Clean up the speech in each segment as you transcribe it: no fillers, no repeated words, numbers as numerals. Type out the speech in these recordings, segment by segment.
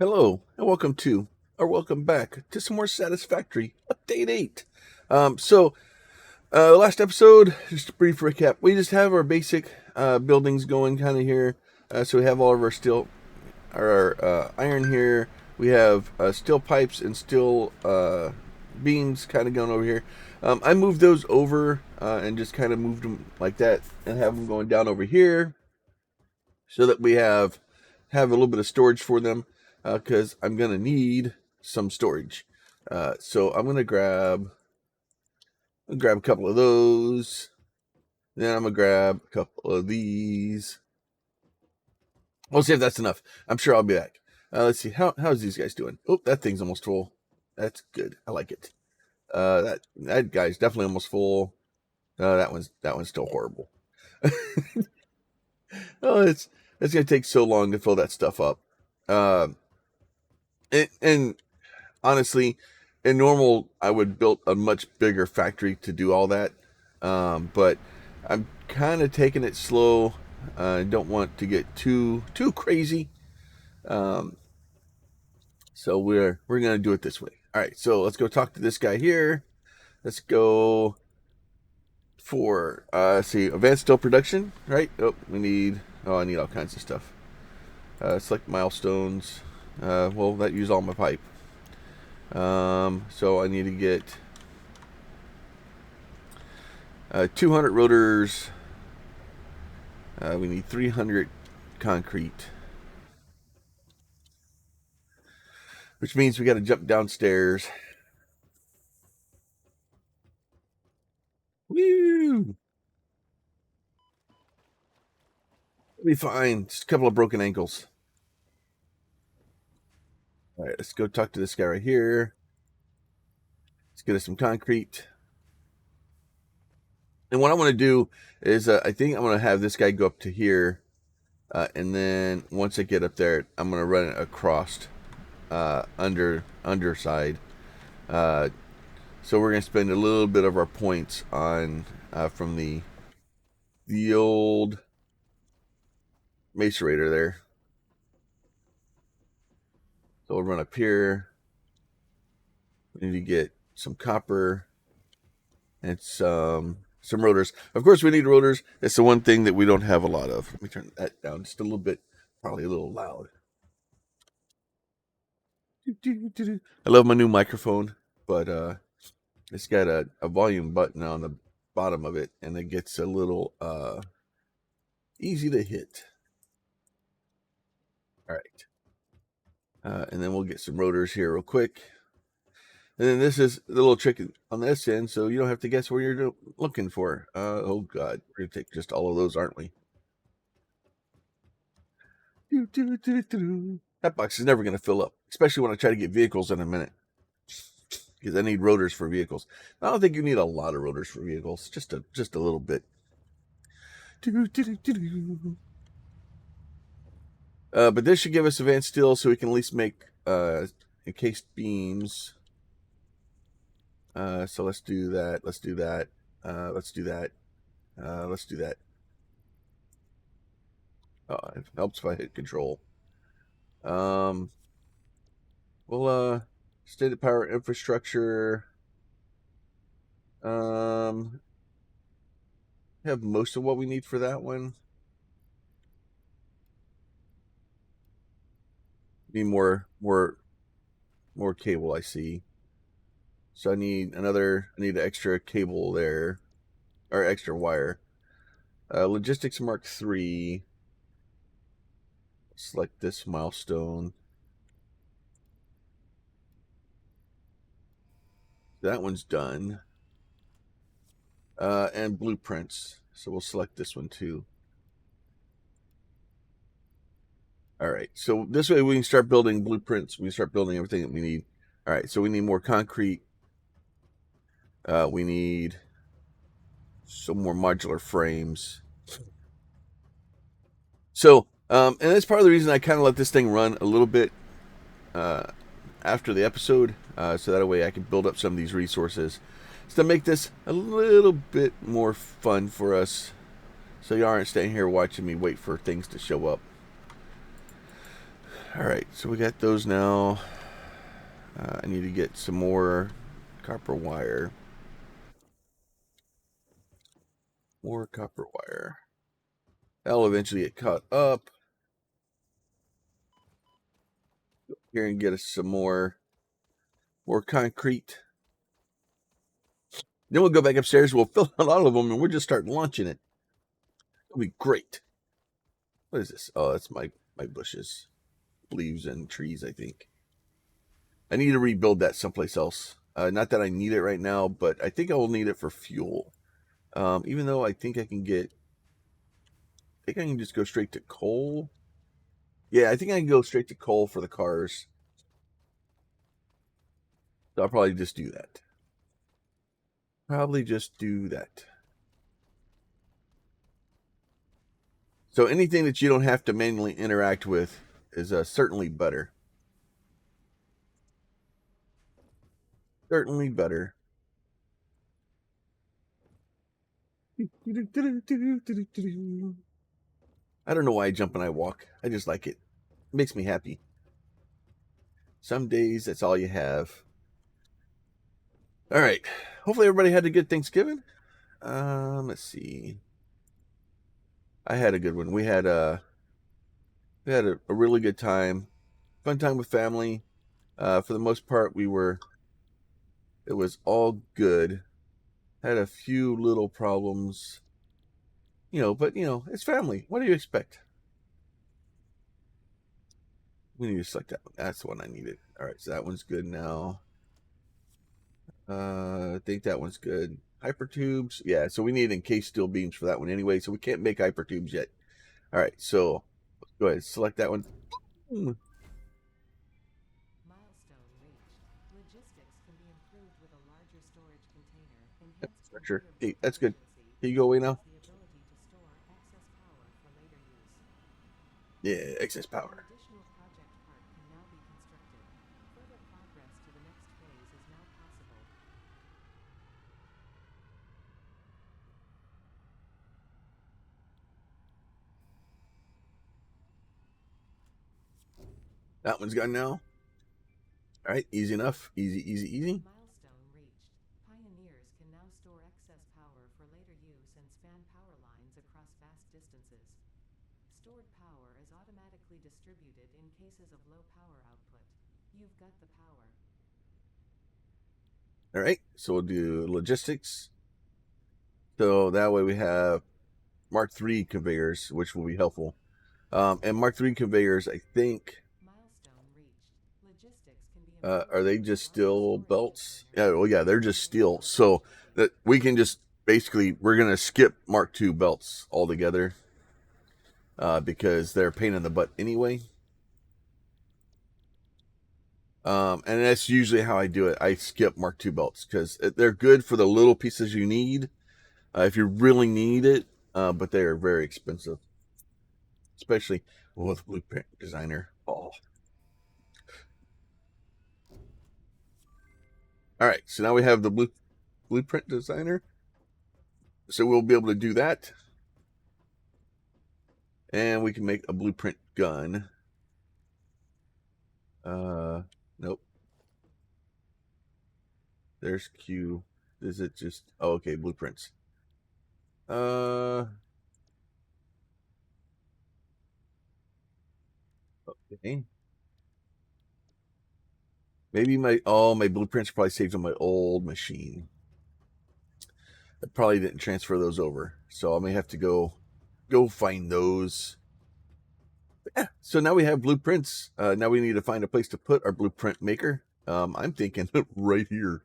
Hello, and welcome back to some more Satisfactory Update 8. Last episode, just a brief recap. We just have our basic buildings going kind of here. So we have all of our steel, our iron here. We have steel pipes and steel beams kind of going over here. I moved those over and just kind of moved them like that and have them going down over here so that we have a little bit of storage for them because I'm going to need some storage. So I'm going to grab a couple of those. Then I'm going to grab a couple of these. We'll see if that's enough. I'm sure I'll be back. Let's see. How's these guys doing? Oh, that thing's almost full. That's good. I like it. That guy's definitely almost full. That one's still horrible. Oh, it's gonna take so long to fill that stuff up. And honestly, in normal, I would build a much bigger factory to do all that. But I'm kind of taking it slow. I don't want to get too crazy. So we're gonna do it this way. All right. So let's go talk to this guy here. Let's go for see advanced steel production. Right. I need all kinds of stuff. Select milestones. Well, that used all my pipe. So I need to get 200 rotors. We need 300 concrete, which means we got to jump downstairs. Woo! It'll be fine. Just a couple of broken ankles. All right, let's go talk to this guy right here. Let's get us some concrete. And what I want to do is I think I'm going to have this guy go up to here. And then once I get up there, I'm going to run it across underside. So we're going to spend a little bit of our points on from the old macerator there. So we'll run up here. We need to get some copper and some rotors. Of course, we need rotors. It's the one thing that we don't have a lot of. Let me turn that down just a little bit. Probably a little loud. I love my new microphone, but it's got a volume button on the bottom of it, and it gets a little easy to hit. All right. And then we'll get some rotors here real quick. And then this is the little trick on this end, so you don't have to guess where you're looking for. Oh, God. We're going to take just all of those, aren't we? That box is never going to fill up, especially when I try to get vehicles in a minute. Because I need rotors for vehicles. I don't think you need a lot of rotors for vehicles. Just a little bit. But this should give us advanced steel so we can at least make encased beams. So let's do that. Let's do that. Let's do that. Let's do that. Oh, it helps if I hit control. We'll stated power infrastructure. Have most of what we need for that one. Need more cable, I see. So I need an extra cable there, or extra wire. Logistics Mark III. Select this milestone. That one's done. And blueprints. So we'll select this one too. All right. So this way we can start building blueprints. We can start building everything that we need. All right. So we need more concrete. We need some more modular frames. So, and that's part of the reason I kind of let this thing run a little bit after the episode, so that way I can build up some of these resources. So to make this a little bit more fun for us, so you aren't staying here watching me wait for things to show up. All right, so we got those now. I need to get some more copper wire. More copper wire. That'll eventually get caught up. Here and get us some more concrete. Then we'll go back upstairs. We'll fill out all of them, and we'll just start launching it. It'll be great. What is this? Oh, that's my bushes, leaves, and trees. I think I need to rebuild that someplace else. Not that I need it right now, but I think I will need it for fuel. Even though I think I can just go straight to coal. Yeah, I think I can go straight to coal for the cars. So I'll probably just do that. So anything that you don't have to manually interact with is certainly better. Certainly better. I don't know why I jump and I walk. I just like it. It makes me happy. Some days that's all you have. All right. Hopefully everybody had a good Thanksgiving. Let's see. I had a good one. We had a really good time. Fun time with family. For the most part, it was all good. Had a few little problems, but it's family. What do you expect? We need to select that one. That's the one I needed. All right, so that one's good now. I think that one's good. Hypertubes, yeah. So we need encased steel beams for that one anyway. So we can't make hypertubes yet. All right, so let's go ahead, select that one. Milestone reached. Logistics can be improved with a larger storage container. Sure. Hey, that's good. Here you go away now. Yeah, excess power. That one's gone now. All right, easy enough. Easy. Milestone reached. Pioneers can now store excess power for later use and span power lines across vast distances. Stored power is automatically distributed in cases of low power output. You've got the power. All right, so we'll do logistics. So that way we have Mark III conveyors, which will be helpful. And Mark III conveyors, I think, are they just steel belts? Yeah, well, yeah, they're just steel. So that we can just basically, we're going to skip Mark II belts altogether because they're a pain in the butt anyway. And that's usually how I do it. I skip Mark II belts because they're good for the little pieces you need if you really need it, but they are very expensive, especially with Blueprint Designer. Oh. All right, so now we have the Blueprint Designer. So we'll be able to do that. And we can make a blueprint gun. Nope. There's Q. Is it just... Oh, okay, blueprints. Okay. Maybe my blueprints probably saved on my old machine. I probably didn't transfer those over. So I may have to go find those. Yeah, so now we have blueprints. Now we need to find a place to put our blueprint maker. I'm thinking right here.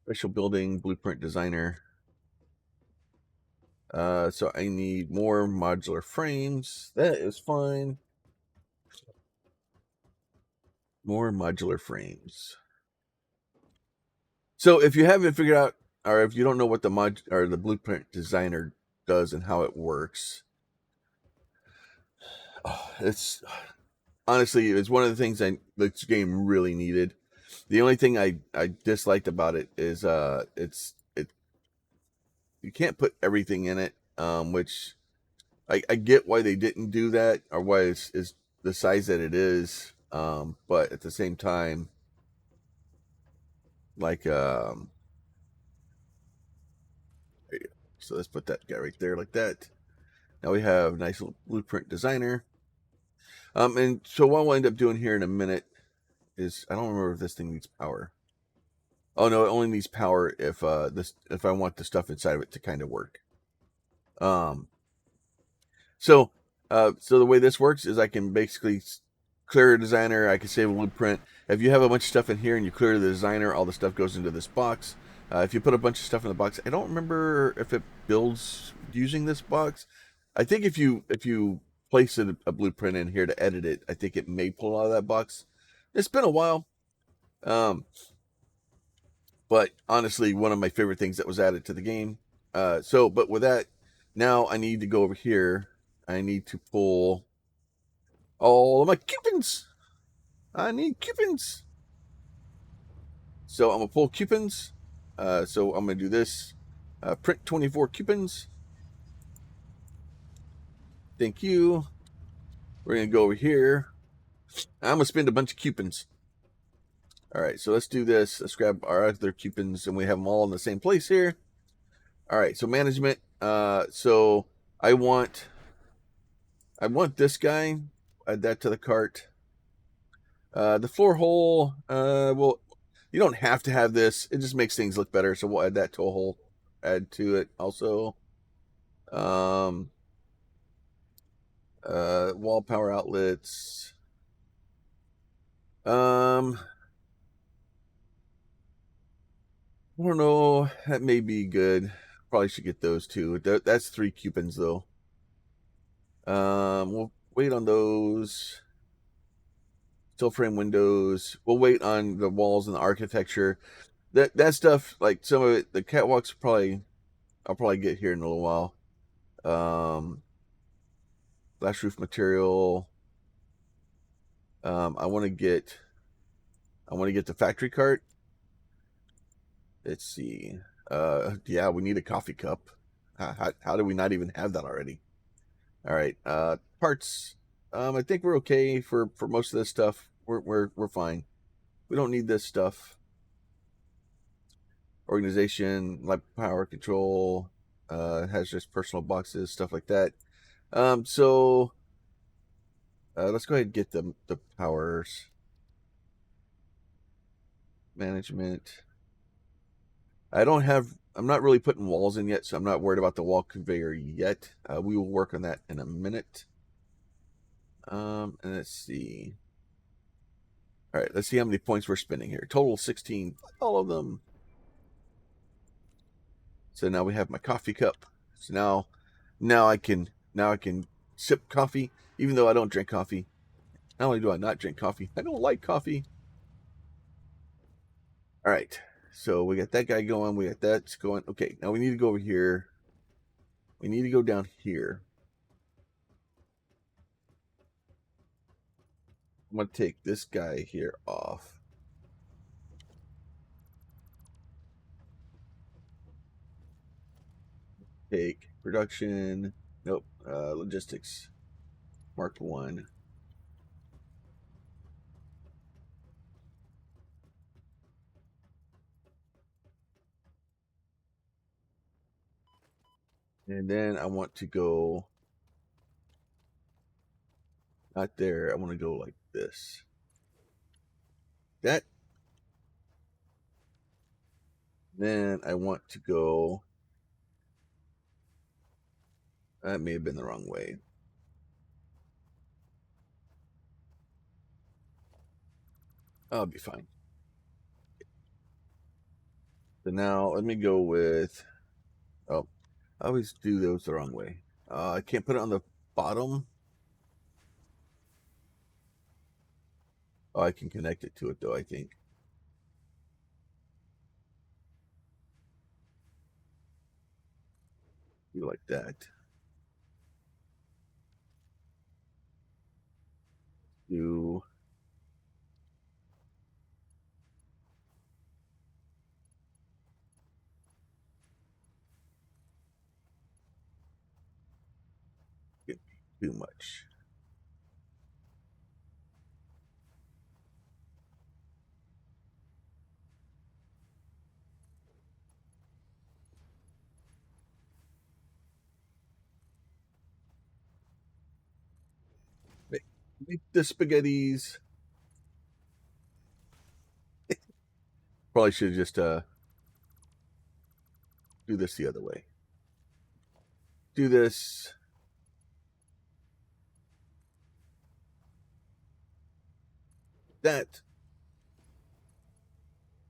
Special building, blueprint designer. So I need more modular frames. That is fine. More modular frames. So if you haven't figured out, or if you don't know what the blueprint designer does and how it works, it's honestly, it's one of the things this game really needed. The only thing I disliked about it is you can't put everything in it, which I get why they didn't do that, or why it's the size that it is. But at the same time, like, there you go. So let's put that guy right there like that. Now we have a nice little blueprint designer. And so what we'll end up doing here in a minute is, I don't remember if this thing needs power. Oh no, it only needs power if I want the stuff inside of it to kind of work. Um, so so the way this works is I can basically clear a designer. I can save a blueprint. If you have a bunch of stuff in here and you clear the designer, all the stuff goes into this box. If you put a bunch of stuff in the box, I don't remember if it builds using this box. I think if you place a blueprint in here to edit it, I think it may pull out of that box. It's been a while. Um, but honestly, one of my favorite things that was added to the game. But with that, now I need to go over here. I need to pull all of my coupons. I need coupons. So I'm gonna pull coupons. So I'm gonna do this. Print 24 coupons. Thank you. We're gonna go over here. I'm gonna spend a bunch of coupons. All right, so let's do this. Let's grab our other coupons, and we have them all in the same place here. All right, so management. So I want this guy. Add that to the cart. The floor hole. Well, you don't have to have this. It just makes things look better. So we'll add that to a hole. Add to it also. Wall power outlets. I don't know. That may be good. Probably should get those too. That's 3 coupons though. We'll wait on those. Still frame windows. We'll wait on the walls and the architecture. That stuff, like some of it, the catwalks I'll probably get here in a little while. Glass roof material. I want to get the factory cart. Let's see. Yeah, we need a coffee cup. How do we not even have that already? All right. Parts. I think we're okay for most of this stuff. We're fine. We don't need this stuff. Organization, like power control, has just personal boxes, stuff like that. So let's go ahead and get the powers. Management. I'm not really putting walls in yet, so I'm not worried about the wall conveyor yet. We will work on that in a minute. And let's see. All right, let's see how many points we're spending here. Total 16, all of them. So now we have my coffee cup. So now I can sip coffee, even though I don't drink coffee. Not only do I not drink coffee, I don't like coffee. All right, so we got that guy going. We got that going. Okay, now we need to go over here. We need to go down here. I'm going to take this guy here off. Take production. Nope. Logistics. Mark 1. And then I want to go not there. I want to go like this. That. Then I want to go. That may have been the wrong way. I'll be fine. So now let me go with. Oh, I always do those the wrong way. I can't put it on the bottom. Oh, I can connect it to it though, I think. Do like that. Do. too much. Make the spaghettis. Probably should just do this the other way. Do this. That.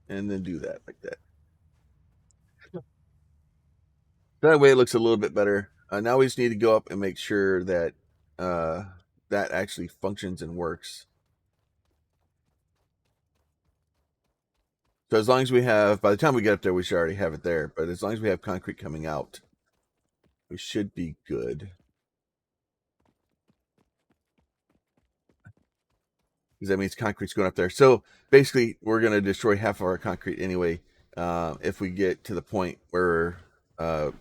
And then do that like that. That way it looks a little bit better. Now we just need to go up and make sure that uh, that actually functions and works. So as long as we have, by the time we get up there, we should already have it there. But as long as we have concrete coming out, we should be good. Because that means concrete's going up there. So basically, we're going to destroy half of our concrete anyway. If we get to the point where, well,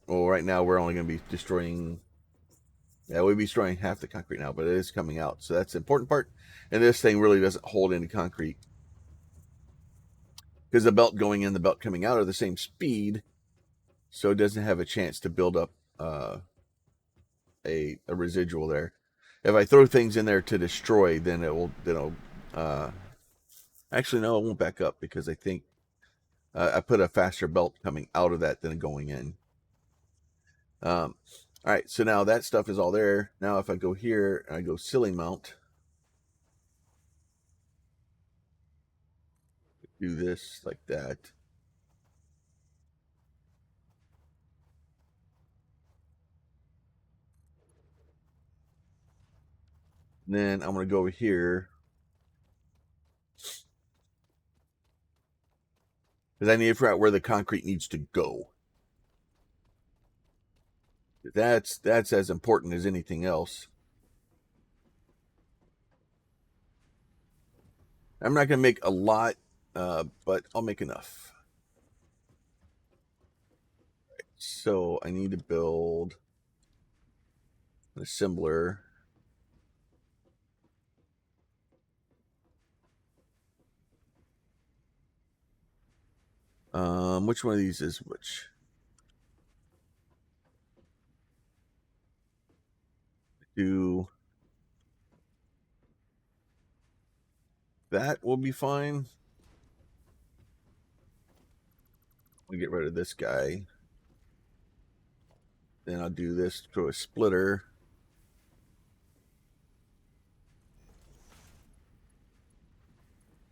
right now we're only going to be destroying. Yeah, we'll be destroying half the concrete now, but it is coming out. So that's the important part. And this thing really doesn't hold any concrete because the belt going in, the belt coming out are the same speed, so it doesn't have a chance to build up a residual there. If I throw things in there to destroy, then it'll actually no, it won't back up because I think I put a faster belt coming out of that than going in. All right, so now that stuff is all there. Now if I go here and I go ceiling mount, do this like that. And then I'm going to go over here because I need to figure out where the concrete needs to go. That's as important as anything else. I'm not going to make a lot, but I'll make enough. So I need to build an assembler. Which one of these is which? Do that will be fine. We'll get rid of this guy. Then I'll do this through a splitter.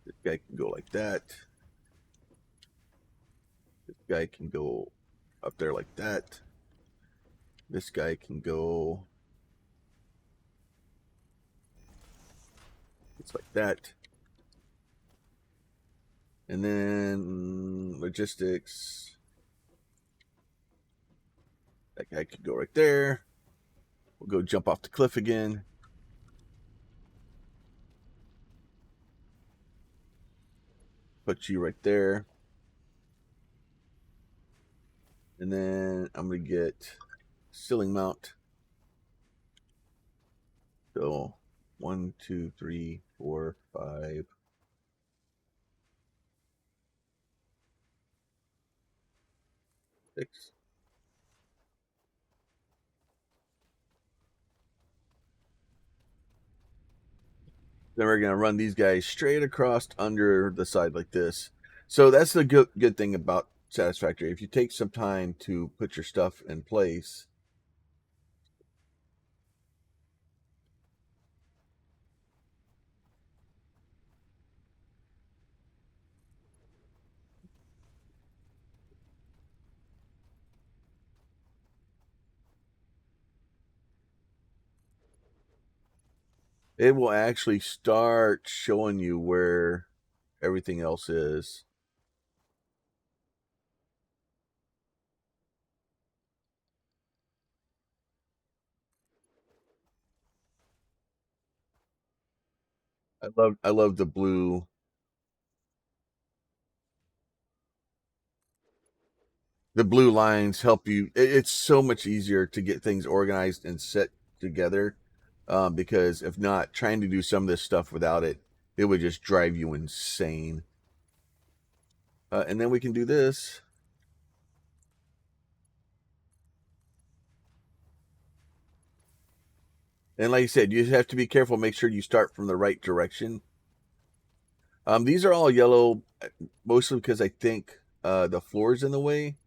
This guy can go like that. This guy can go up there like that. This guy can go it's like that. And then logistics. That guy could go right there. We'll go jump off the cliff again. Put you right there. And then I'm going to get ceiling mount. So 1, 2, 3, 4, 5. 6. Then we're going to run these guys straight across under the side like this. So that's the good thing about Satisfactory. If you take some time to put your stuff in place, it will actually start showing you where everything else is. I love the blue. The blue lines help you. It's so much easier to get things organized and set together, because if not, trying to do some of this stuff without it, it would just drive you insane. And then we can do this. And like I said, you have to be careful. Make sure you start from the right direction. These are all yellow, mostly because I think the floor's in the way.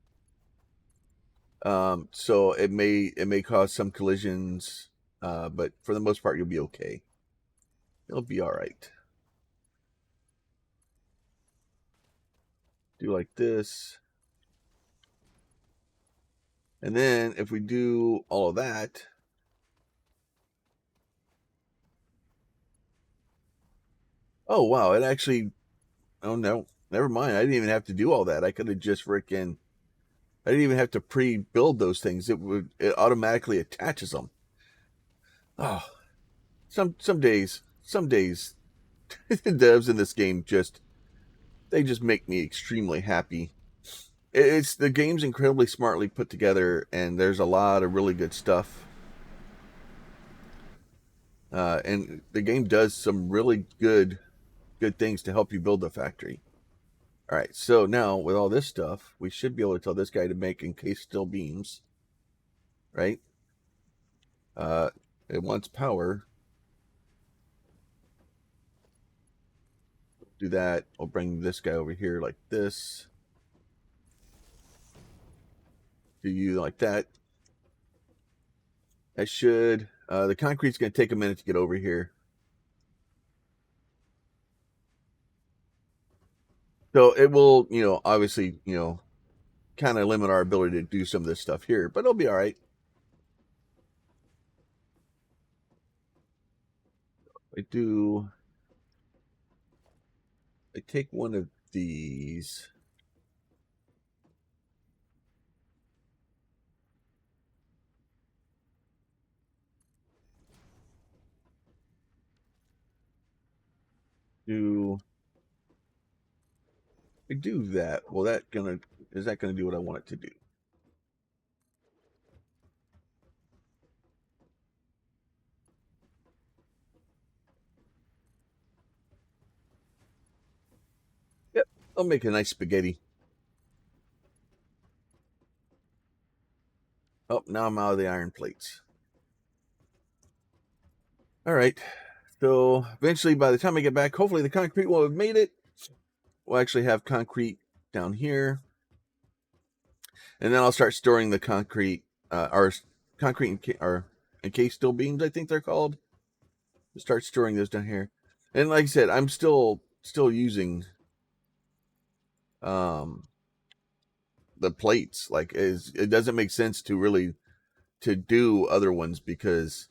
So it may cause some collisions, but for the most part, you'll be okay. It'll be all right. Do like this. And then if we do all of that, oh wow, it actually, oh no, never mind. I didn't even have to do all that. I could have just freaking, I didn't even have to pre-build those things. It automatically attaches them. Oh, some days, the devs in this game they just make me extremely happy. It's the game's incredibly smartly put together, and there's a lot of really good stuff. And the game does some really good things to help you build the factory. All right, so now with all this stuff, we should be able to tell this guy to make encased steel beams, right? It wants power. Do that. I'll bring this guy over here like this. Do you like that? That should. The concrete's going to take a minute to get over here. So it will, obviously, kind of limit our ability to do some of this stuff here, but it'll be all right. I take one of these. I do that. Well, is that gonna do what I want it to do? Yep. I'll make a nice spaghetti. Oh, now I'm out of the iron plates. All right. So eventually, by the time I get back, hopefully the concrete will have made it. We'll actually have concrete down here. And then I'll start storing the concrete, our concrete or encased steel beams, I think they're called. We'll start storing those down here. And like I said, I'm still using the plates. Like it doesn't make sense to really to do other ones because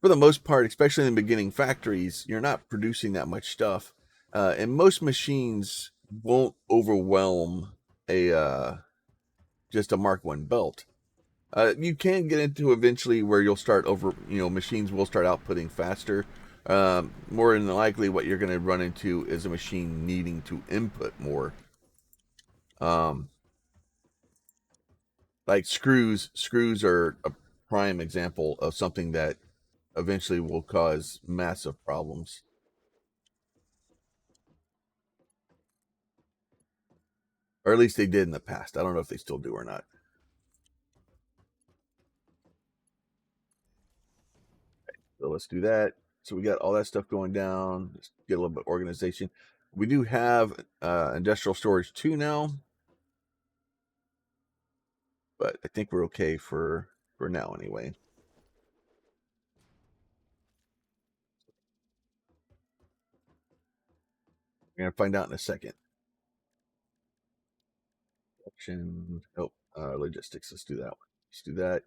for the most part, especially in the beginning factories, you're not producing that much stuff. And most machines won't overwhelm a just a Mark One belt. You can get into eventually where you'll start machines will start outputting faster. More than likely, what you're going to run into is a machine needing to input more. Like screws are a prime example of something that eventually will cause massive problems. Or at least they did in the past. I don't know if they still do or not. So let's do that. So we got all that stuff going down. Let's get a little bit of organization. We do have industrial storage 2 now, but I think we're okay for now anyway. We're gonna find out in a second. Option. Oh, logistics. Let's do that one. Let's do that.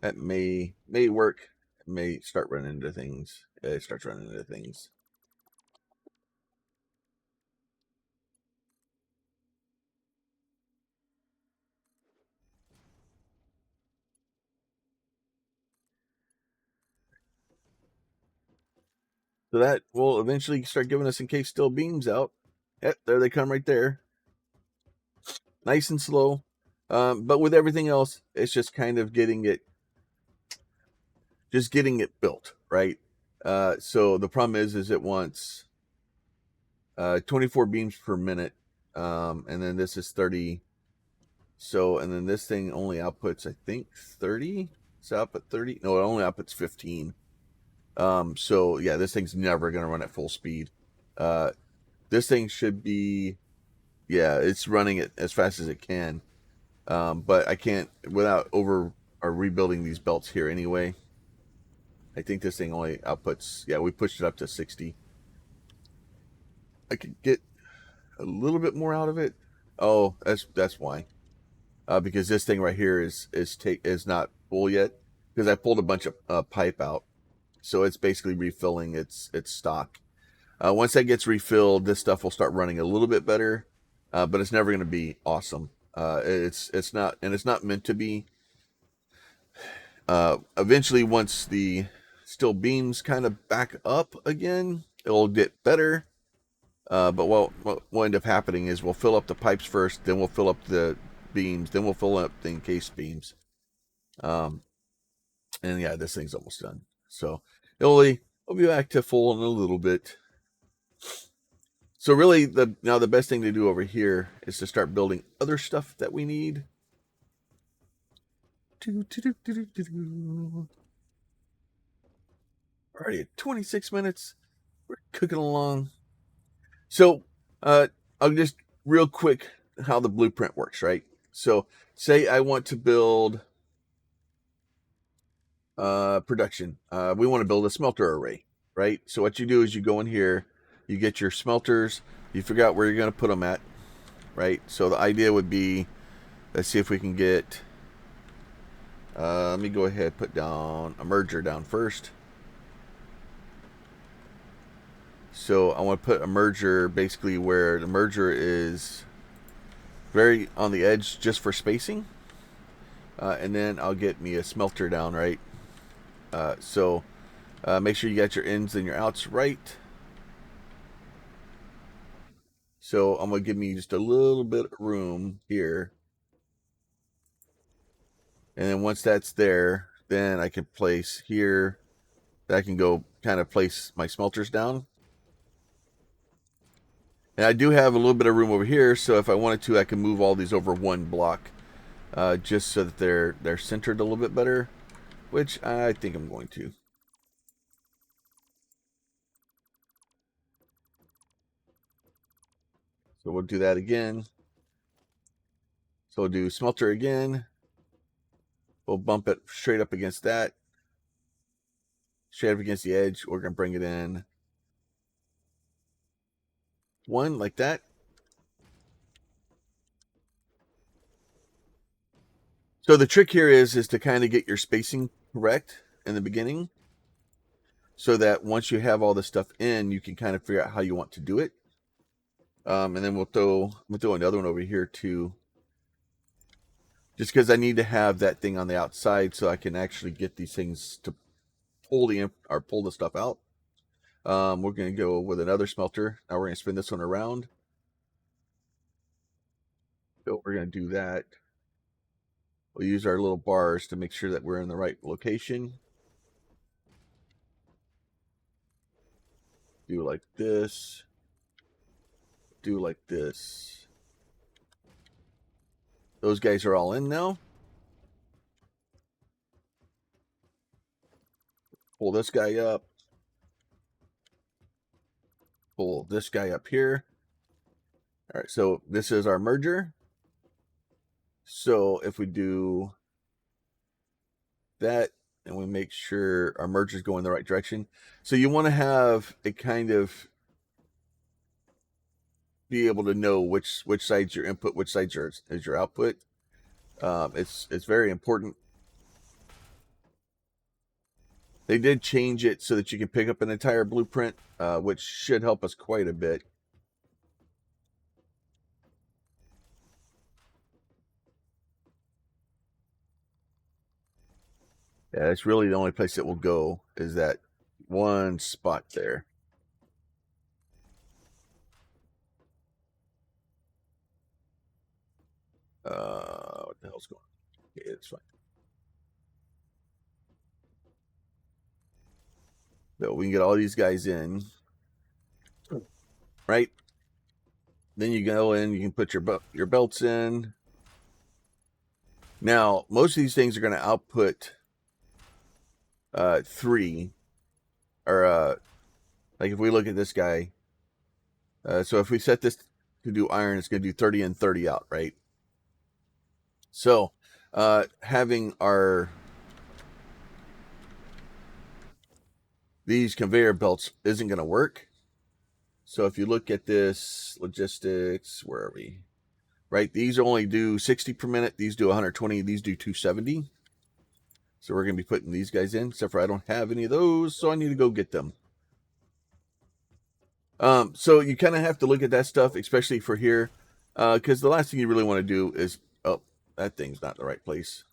That may work. It may start running into things. It starts running into things. So that will eventually start giving us encased steel beams out. Yep, there they come right there. Nice and slow. But with everything else, it's just kind of getting it built, right? So the problem is it wants 24 beams per minute, and then this is 30. So, and then this thing only outputs, I think, 30. It's output 30. No, it only outputs 15. So yeah, this thing's never going to run at full speed. This thing should be, yeah, it's running it as fast as it can. But I can't without over or rebuilding these belts here anyway. I think this thing only outputs, yeah, we pushed it up to 60. I could get a little bit more out of it. Oh, that's why. Because this thing right here is not full yet, because I pulled a bunch of pipe out, so it's basically refilling its stock. Once that gets refilled, this stuff will start running a little bit better, but it's never going to be awesome. It's not, and it's not meant to be. Eventually, once the steel beams kind of back up again, it'll get better. But what will end up happening is we'll fill up the pipes first, then we'll fill up the beams, then we'll fill up the encased beams. And yeah, this thing's almost done. So it'll be back to full in a little bit. So really, now the best thing to do over here is to start building other stuff that we need. Already at 26 minutes. We're cooking along. So I'll just real quick how the blueprint works, right? So say I want to build production. We want to build a smelter array, right? So what you do is you go in here, you get your smelters, you figure out where you're going to put them at, right? So the idea would be, let's see if we can get, let me go ahead and put down a merger down first. So I want to put a merger basically where the merger is very on the edge just for spacing. And then I'll get me a smelter down, right? So make sure you got your ins and your outs right. So I'm going to give me just a little bit of room here. And then once that's there, then I can place here. I can go kind of place my smelters down. And I do have a little bit of room over here, so if I wanted to, I can move all these over one block, just so that they're centered a little bit better, which I think I'm going to. So we'll do that again. So we'll do smelter again. We'll bump it straight up against that. Straight up against the edge. We're going to bring it in one like that. So the trick here is to kind of get your spacing correct in the beginning, so that once you have all this stuff in, you can kind of figure out how you want to do it. And then we'll throw another one over here too, just because I need to have that thing on the outside so I can actually get these things to pull the stuff out. We're going to go with another smelter. Now we're going to spin this one around. So we're going to do that. We'll use our little bars to make sure that we're in the right location. Do like this. Do like this. Those guys are all in now. Pull this guy up. Pull this guy up here. All right, so this is our merger. So if we do that and we make sure our merger is going the right direction. So you want to have it kind of be able to know which side's your input, which side's is your output. It's very important. They did change it so that you can pick up an entire blueprint, which should help us quite a bit. Yeah, it's really the only place it will go is that one spot there. the hell's going on? Okay, it's fine. So we can get all these guys in, right? Then you go in, you can put your belts in. Now, most of these things are going to output 3, or like if we look at this guy. So if we set this to do iron, it's going to do 30 and 30 out, right? So having these conveyor belts isn't going to work. So if you look at this logistics, where are we? Right, these only do 60 per minute. These do 120. These do 270. So we're going to be putting these guys in, except for I don't have any of those, so I need to go get them. So you kind of have to look at that stuff, especially for here, because the last thing you really want to do is, oh, that thing's not in the right place.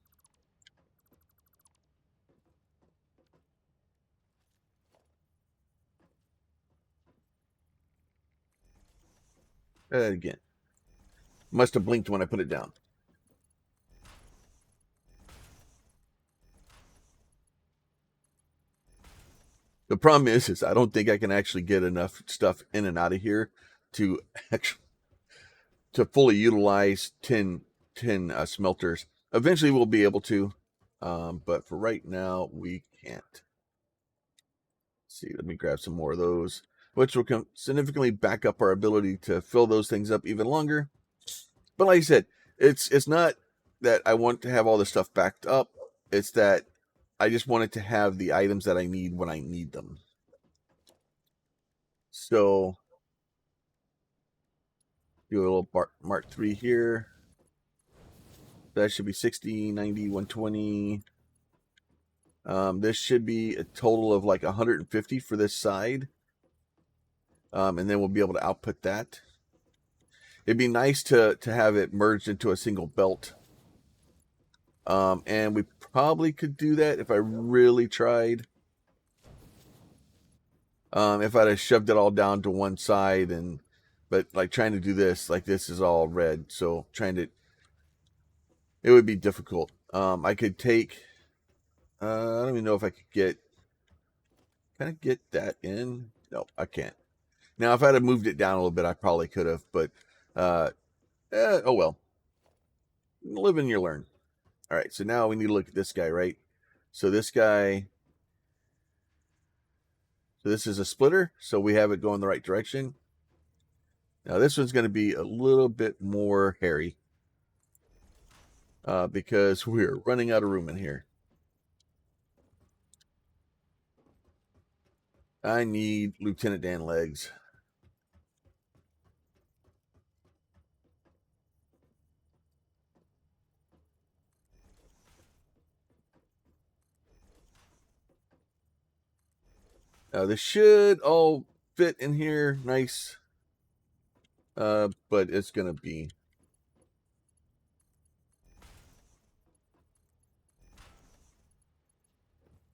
Again, must have blinked when I put it down. The problem is I don't think I can actually get enough stuff in and out of here to actually to fully utilize 10 smelters. Eventually we'll be able to, but for right now we can't. Let's see, let me grab some more of those, which will significantly back up our ability to fill those things up even longer. But like I said, it's not that I want to have all this stuff backed up. It's that I just wanted to have the items that I need when I need them. So do a little Mark III here. That should be 60, 90, 120. This should be a total of like 150 for this side. And then we'll be able to output that. It'd be nice to have it merged into a single belt. And we probably could do that if I really tried. If I'd have shoved it all down to one side, but like trying to do this, like this is all red, so it would be difficult. I could take, I don't even know if I could get that in. No, I can't. Now, if I'd have moved it down a little bit, I probably could have, but oh well. Live and you learn. All right, so now we need to look at this guy, right? So this guy, so this is a splitter, so we have it going the right direction. Now this one's going to be a little bit more hairy because we're running out of room in here. I need Lieutenant Dan legs. Now this should all fit in here nice, but it's going to be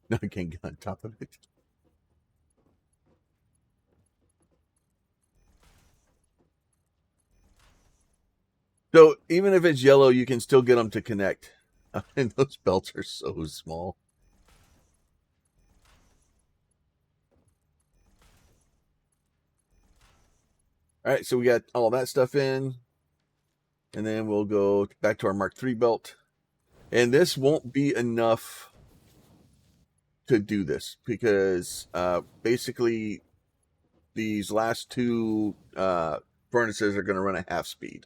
no, I can't get on top of it. So even if it's yellow, you can still get them to connect. And those belts are so small. All right, so we got all that stuff in. And then we'll go back to our Mark III belt. And this won't be enough to do this because basically these last two furnaces are going to run at half speed.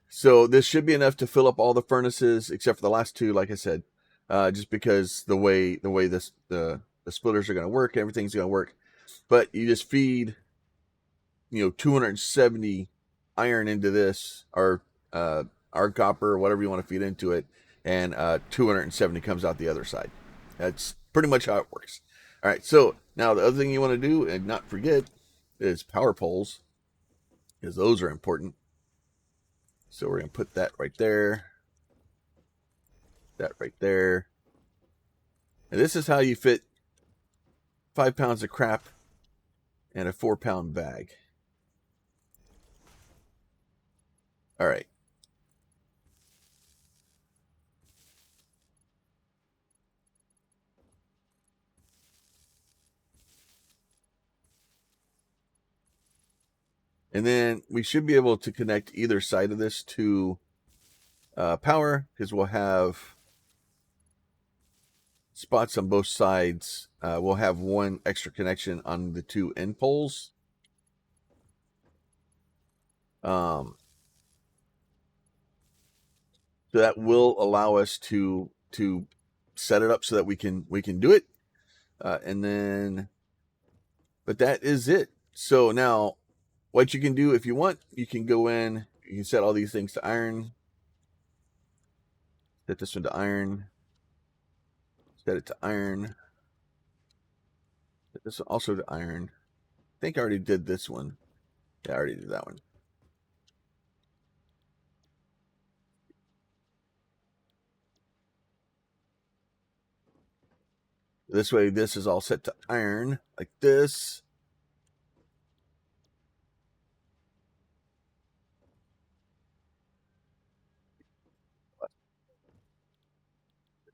So this should be enough to fill up all the furnaces except for the last two, like I said, just because the way the splitters are going to work, everything's going to work. But you just feed, 270 iron into this, or copper, or whatever you want to feed into it, and 270 comes out the other side. That's pretty much how it works. All right, so now the other thing you want to do and not forget is power poles, because those are important. So we're going to put that right there, that right there. And this is how you fit 5 pounds of crap in a 4-pound bag. All right. And then we should be able to connect either side of this to power, because we'll have spots on both sides. We'll have one extra connection on the two end poles. So that will allow us to set it up so that we can do it. And then, but that is it. So now, what you can do if you want, you can go in, you can set all these things to iron. Set this one to iron. Set it to iron. Set this one also to iron. I think I already did this one. Yeah, I already did that one. This way, this is all set to iron, like this.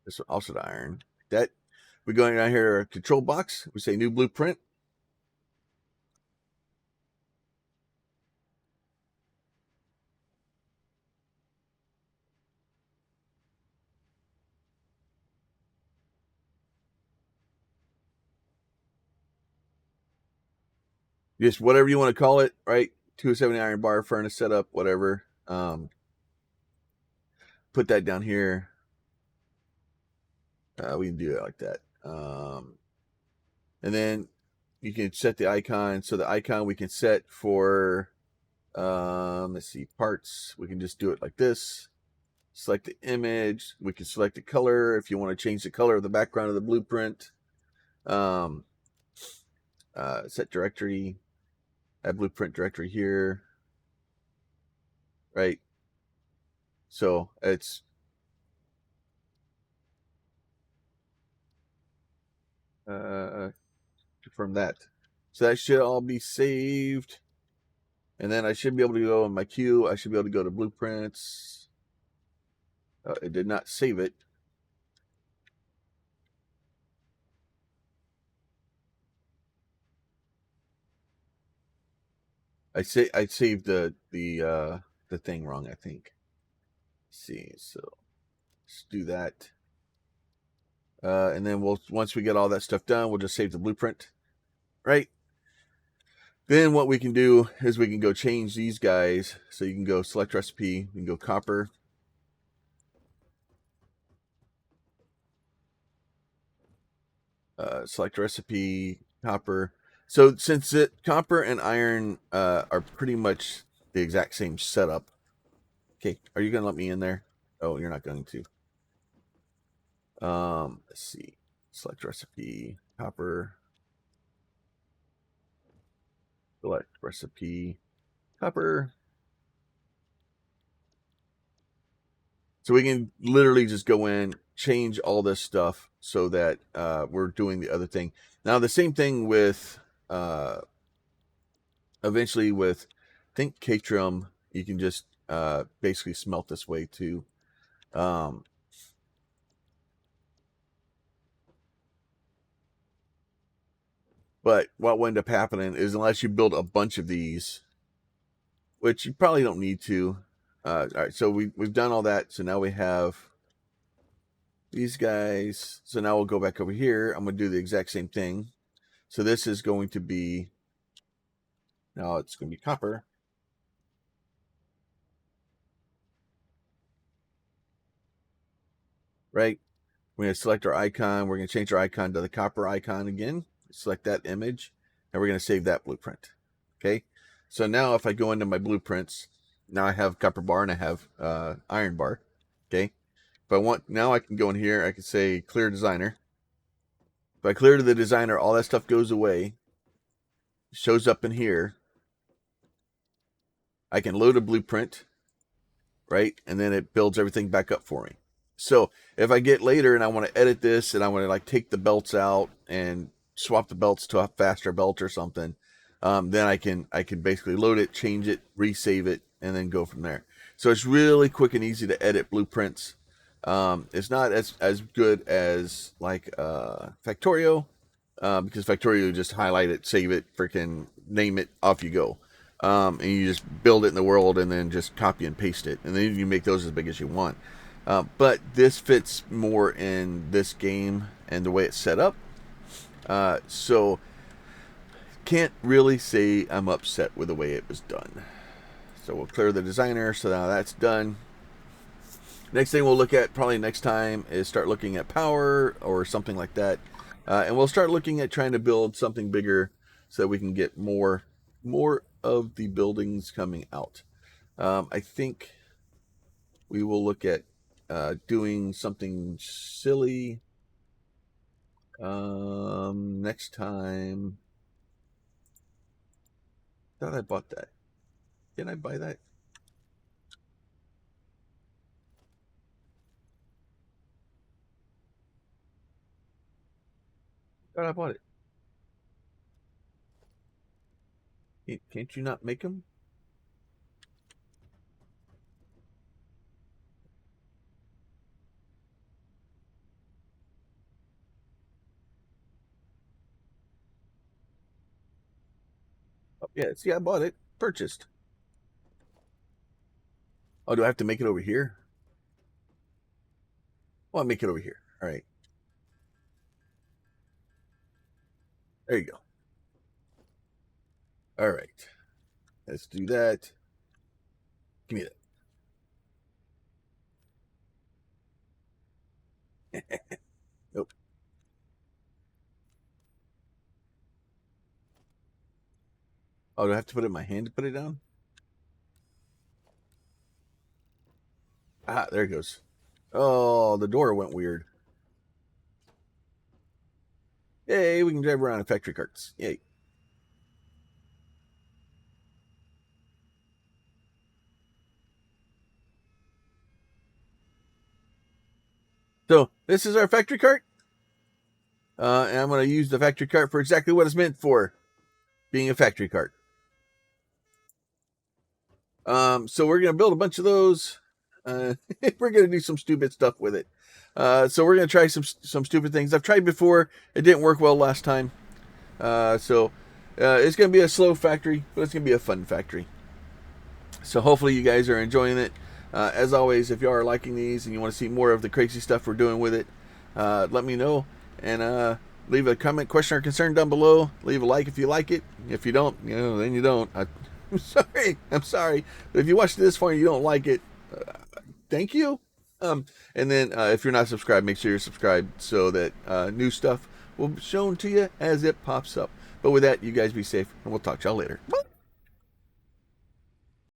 This one also to iron. That we're going down here, control box. We say new blueprint. Just whatever you want to call it, right? 270 iron bar furnace setup, whatever. Put that down here. We can do it like that. And then you can set the icon. So the icon we can set for, let's see, parts. We can just do it like this. Select the image. We can select the color if you want to change the color of the background of the blueprint. Set directory. Add blueprint directory here. Right. So it's confirm that. So that should all be saved. And then I should be able to go in my queue. I should be able to go to blueprints. It did not save it. I saved the thing wrong, I think. Let's see, so let's do that. And then once we get all that stuff done, we'll just save the blueprint. Right? Then what we can do is we can go change these guys. So you can go select recipe, you can go copper. Select recipe, copper. So since copper and iron are pretty much the exact same setup. Okay, are you gonna let me in there? Oh, you're not going to. Let's see. Select recipe, copper. Select recipe, copper. So we can literally just go in, change all this stuff so that we're doing the other thing. Now the same thing with eventually with think Caterham, you can just basically smelt this way too. But what will end up happening is unless you build a bunch of these, which you probably don't need to. All right, so we've done all that. So now we have these guys. So now we'll go back over here. I'm going to do the exact same thing. So this is going to be, now it's going to be copper. Right? We're going to select our icon. We're going to change our icon to the copper icon again. Select that image. And we're going to save that blueprint. Okay? So now if I go into my blueprints, now I have copper bar and I have iron bar. Okay? If I want, now I can go in here. I can say clear designer. If I clear to the designer, all that stuff goes away. Shows up in here. I can load a blueprint, right? And then it builds everything back up for me. So if I get later and I want to edit this and I want to like take the belts out and swap the belts to a faster belt or something, then I can basically load it, change it, resave it, and then go from there. So it's really quick and easy to edit blueprints. It's not as good as like Factorio, because Factorio, you just highlight it, save it, freaking name it, off you go. And you just build it in the world and then just copy and paste it. And then you make those as big as you want. But this fits more in this game and the way it's set up. So can't really say I'm upset with the way it was done. So we'll clear the designer. So now that's done. Next thing we'll look at probably next time is start looking at power or something like that. And we'll start looking at trying to build something bigger so that we can get more of the buildings coming out. I think we will look at doing something silly next time. Thought I bought that. Didn't I buy that? Thought I bought it. Can't you not make them? Oh, yeah, see, I bought it. Purchased. Oh, do I have to make it over here? Well, I'll make it over here. All right. There you go. All right. Let's do that. Give me that. Nope. Oh, do I have to put it in my hand to put it down? Ah, there it goes. Oh, the door went weird. Yay, we can drive around in factory carts. Yay. So this is our factory cart. And I'm going to use the factory cart for exactly what it's meant for, being a factory cart. So we're going to build a bunch of those. We're going to do some stupid stuff with it. So we're going to try some stupid things. I've tried before. It didn't work well last time. So it's going to be a slow factory, but it's going to be a fun factory. So hopefully you guys are enjoying it. As always, if you are liking these and you want to see more of the crazy stuff we're doing with it, let me know. And leave a comment, question, or concern down below. Leave a like if you like it. If you don't, then you don't. I'm sorry. But if you watched this far and you don't like it, thank you. And then if you're not subscribed, make sure you're subscribed so that new stuff will be shown to you as it pops up. But with that, you guys be safe, and we'll talk to y'all later. Bye.